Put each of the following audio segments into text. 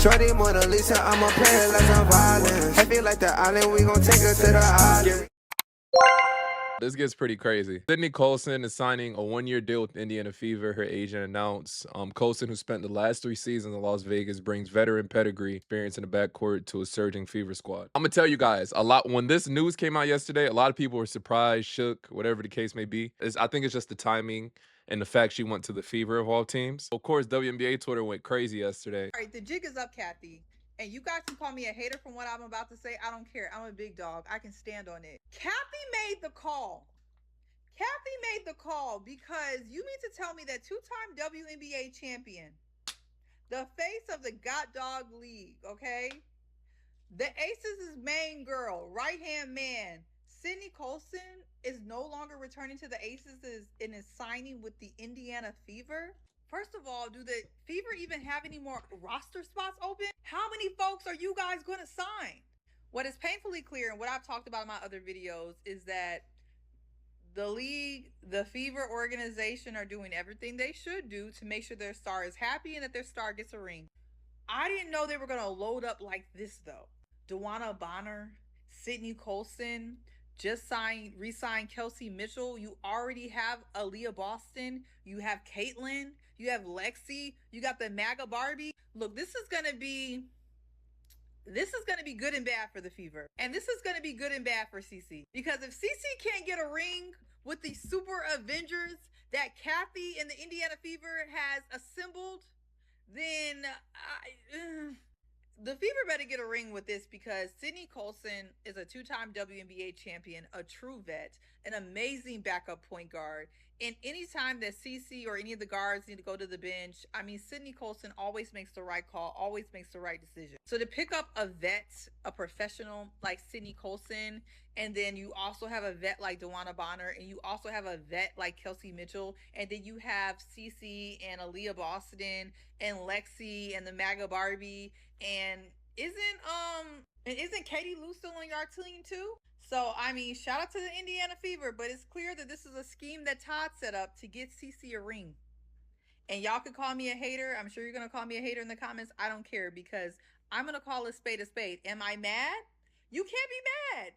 Shorty Mona Lisa, I'ma play her like I'm violent. I feel like the island, we gon' take her to the island. This gets pretty crazy. Sydney Colson is signing a 1-year deal with Indiana Fever, her agent announced. Colson, who spent the last 3 seasons in Las Vegas, brings veteran pedigree experience in the backcourt to a surging Fever squad. I'm gonna tell you guys, when this news came out yesterday, a lot of people were surprised, shook, whatever the case may be. I think it's just the timing and the fact she went to the Fever of all teams. Of course, WNBA Twitter went crazy yesterday. All right, the jig is up, Kathy. And you guys can call me a hater from what I'm about to say. I don't care. I'm a big dog. I can stand on it. Kathy made the call. Kathy made the call because you mean to tell me that two-time WNBA champion, the face of the God Dog League, okay? The Aces' main girl, right-hand man, Sydney Colson, is no longer returning to the Aces and is signing with the Indiana Fever? First of all, do the Fever even have any more roster spots open? How many folks are you guys going to sign? What is painfully clear, and what I've talked about in my other videos, is that the league, the Fever organization are doing everything they should do to make sure their star is happy and that their star gets a ring. I didn't know they were going to load up like this, though. DeWanna Bonner, Sydney Colson, just re-signed Kelsey Mitchell. You already have Aaliyah Boston. You have Caitlin. You have Lexi. You got the MAGA Barbie. Look, this is going to be good and bad for the Fever. And this is going to be good and bad for CC. Because if CC can't get a ring with the Super Avengers that Kathy and the Indiana Fever has assembled, then the Fever better get a ring with this, because Sydney Colson is a 2-time WNBA champion, a true vet, an amazing backup point guard. And anytime that CC or any of the guards need to go to the bench, I mean, Sydney Colson always makes the right call, always makes the right decision. So to pick up a vet, a professional like Sydney Colson, and then you also have a vet like DeWanna Bonner, and you also have a vet like Kelsey Mitchell, and then you have CC and Aaliyah Boston and Lexi and the MAGA Barbie, and isn't Katie Lou still on your team too? So, I mean, shout out to the Indiana Fever, but it's clear that this is a scheme that Todd set up to get CC a ring. And y'all can call me a hater. I'm sure you're going to call me a hater in the comments. I don't care, because I'm going to call a spade a spade. Am I mad? You can't be mad.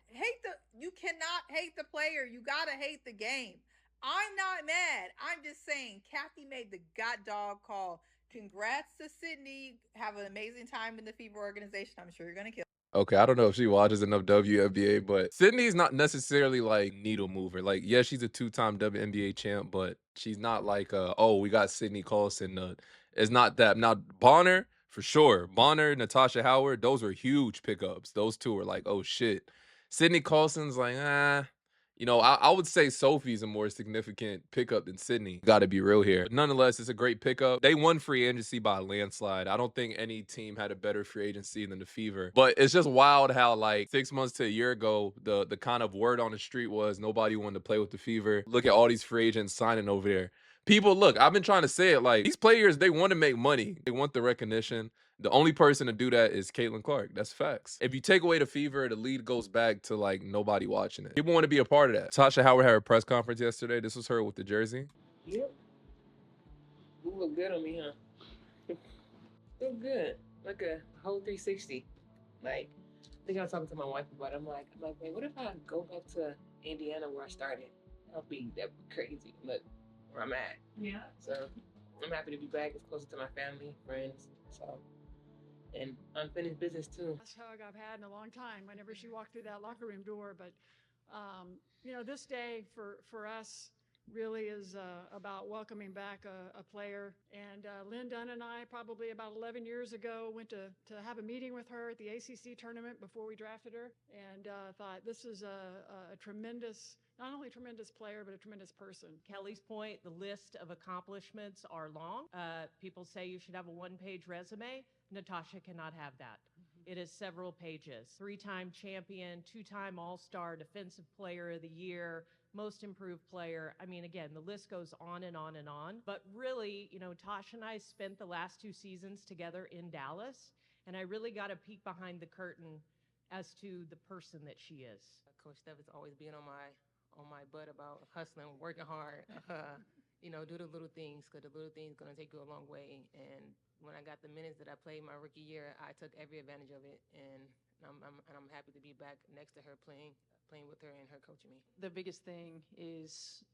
You cannot hate the player. You got to hate the game. I'm not mad. I'm just saying Kathy made the god dog call. Congrats to Sydney. Have an amazing time in the Fever organization. I'm sure you're going to kill. Okay, I don't know if she watches enough WNBA, but Sydney's not necessarily like needle mover. Like, yeah, she's a 2-time WNBA champ, but she's not like, oh, we got Sydney Colson. It's not that. Now, Bonner, for sure. Bonner, Natasha Howard, those were huge pickups. Those two were like, oh, shit. Sydney Colson's like, I would say Sophie's a more significant pickup than Sydney. Got to be real here. But nonetheless, it's a great pickup. They won free agency by a landslide. I don't think any team had a better free agency than the Fever. But it's just wild how, like, 6 months to a year ago, the kind of word on the street was nobody wanted to play with the Fever. Look at all these free agents signing over there. People, look, I've been trying to say it, like, these players, they want to make money. They want the recognition. The only person to do that is Caitlin Clark. That's facts. If you take away the Fever, the lead goes back to, like, nobody watching it. People want to be a part of that. Natasha Howard had her press conference yesterday. This was her with the jersey. Yep. You look good on me, huh? Look good. Like a whole 360. Like, I think I was talking to my wife about it. I'm like, man, what if I go back to Indiana where I started? That'd be crazy. Look where I'm at. Yeah. So I'm happy to be back. It's closer to my family, friends. So, and unfinished business too. That's hug I've had in a long time whenever she walked through that locker room door. But, this day for us really is about welcoming back a player. And Lynn Dunn and I, probably about 11 years ago, went to have a meeting with her at the ACC tournament before we drafted her, and thought this is a tremendous, not only tremendous player, but a tremendous person. Kelly's point, the list of accomplishments are long. People say you should have a one-page resume. Natasha cannot have that. It is several pages. 3-time champion, 2-time All-Star, Defensive Player of the Year, Most Improved Player. I mean, again, the list goes on and on and on. But really, Tasha and I spent the last 2 seasons together in Dallas, and I really got a peek behind the curtain as to the person that she is. Coach Steph is always being on my butt about hustling, working hard. do the little things, because the little things going to take you a long way. And when I got the minutes that I played my rookie year, I took every advantage of it, and I'm happy to be back next to her, playing with her and her coaching me. The biggest thing is,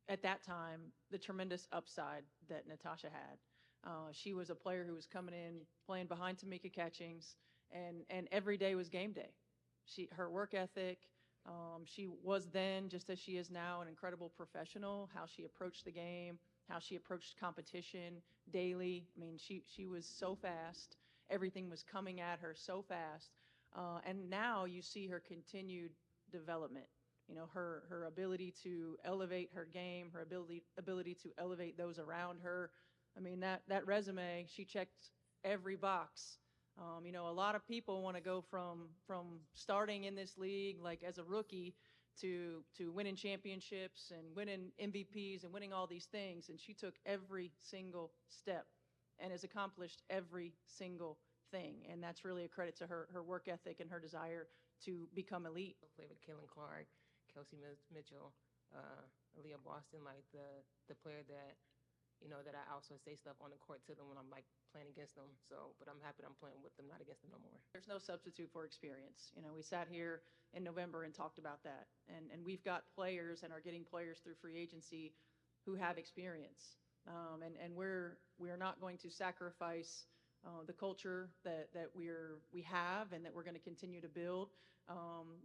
at that time, the tremendous upside that Natasha had. She was a player who was coming in, playing behind Tamika Catchings, and every day was game day. Her work ethic, she was then, just as she is now, an incredible professional. How she approached the game, how she approached competition daily. I mean, she was so fast. Everything was coming at her so fast. And now you see her continued development. Her ability to elevate her game, her ability to elevate those around her. I mean, that resume, she checked every box. A lot of people want to go from starting in this league like as a rookie to winning championships and winning MVPs and winning all these things, and she took every single step and has accomplished every single thing, and that's really a credit to her work ethic and her desire to become elite. I played with Kaylin Clark, Kelsey Mitchell, Aaliyah Boston, like the player that that I also say stuff on the court to them when I'm like playing against them. So, but I'm happy that I'm playing with them, not against them no more. There's no substitute for experience. We sat here in November and talked about that, and we've got players and are getting players through free agency who have experience, and we're not going to sacrifice the culture that we have and that we're going to continue to build,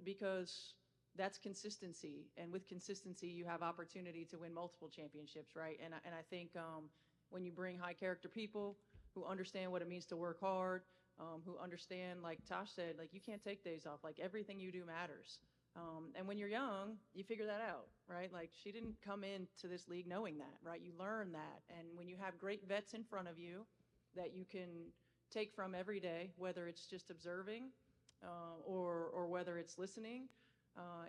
because that's consistency, and with consistency you have opportunity to win multiple championships, right? And I think when you bring high character people who understand what it means to work hard, who understand, like Tosh said, like you can't take days off, like everything you do matters. And when you're young, you figure that out, right? Like she didn't come into this league knowing that, right? You learn that, and when you have great vets in front of you that you can take from every day, whether it's just observing or whether it's listening.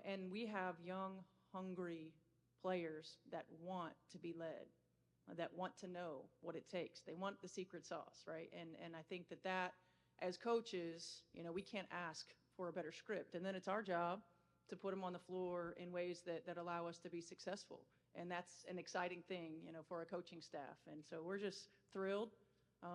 And we have young, hungry players that want to be led, that want to know what it takes. They want the secret sauce, right? And I think that as coaches, we can't ask for a better script. And then it's our job to put them on the floor in ways that allow us to be successful. And that's an exciting thing, for a coaching staff. And so we're just thrilled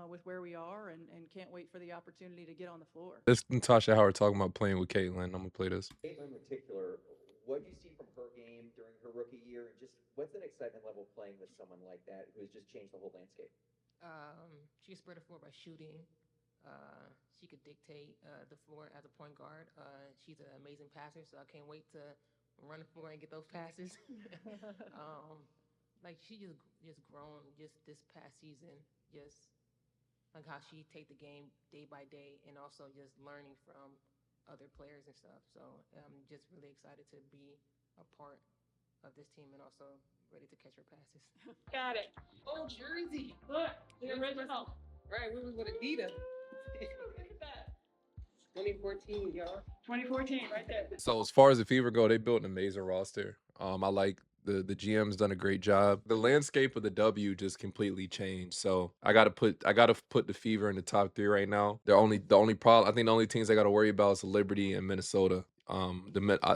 with where we are and can't wait for the opportunity to get on the floor. This is Natasha Howard talking about playing with Caitlin. I'm going to play this. Caitlin in particular, what do you see from her game during her rookie year? And just what's an excitement level playing with someone like that who has just changed the whole landscape? She can spread the floor by shooting. She could dictate the floor as a point guard. She's an amazing passer, so I can't wait to run the floor and get those passes. Like she just grown just this past season, just like how she take the game day by day, and also just learning from other players and stuff. So I'm just really excited to be a part of this team and also ready to catch her passes. Got it. Oh, jersey. Look, the original. Right, we was with Adidas. Look at that. 2014, y'all. 2014, right there. So as far as the Fever go, they built an amazing roster. I like the GM's done a great job. The landscape of the W just completely changed. So I gotta put the Fever in the top 3 right now. The only problem, I think the only teams I gotta worry about is Liberty and Minnesota.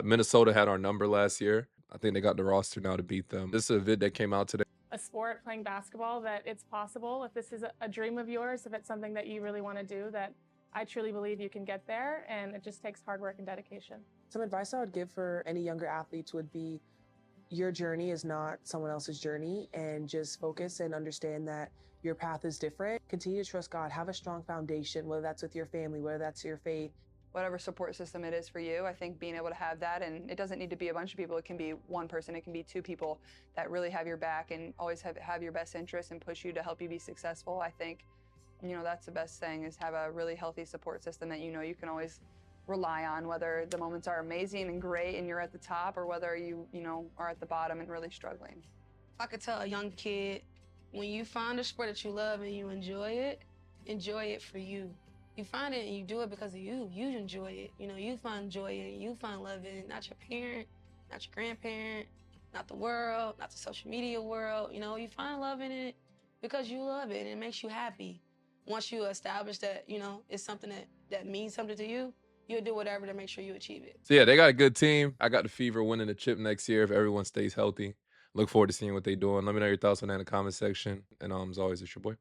Minnesota had our number last year. I think they got the roster now to beat them. This is a vid that came out today. A sport, playing basketball, that it's possible. If this is a dream of yours, if it's something that you really want to do, that I truly believe you can get there, and it just takes hard work and dedication. Some advice I would give for any younger athletes would be, your journey is not someone else's journey, and just focus and understand that your path is different. Continue to trust God, have a strong foundation, whether that's with your family, whether that's your faith. Whatever support system it is for you, I think being able to have that, and it doesn't need to be a bunch of people, it can be one person, it can be 2 people that really have your back and always have your best interest and push you to help you be successful. I think, that's the best thing, is have a really healthy support system that you can always rely on, whether the moments are amazing and great and you're at the top, or whether you are at the bottom and really struggling. If I could tell a young kid, when you find a sport that you love and you enjoy it for you. You find it and you do it because of you. You enjoy it. You find joy in it. You find love in it. Not your parent, not your grandparent, not the world, not the social media world. You find love in it because you love it and it makes you happy. Once you establish that, it's something that means something to you, you'll do whatever to make sure you achieve it. So yeah, they got a good team. I got the Fever winning the chip next year if everyone stays healthy. look forward to seeing what they're doing. Let me know your thoughts on that in the comment section. And as always, it's your boy.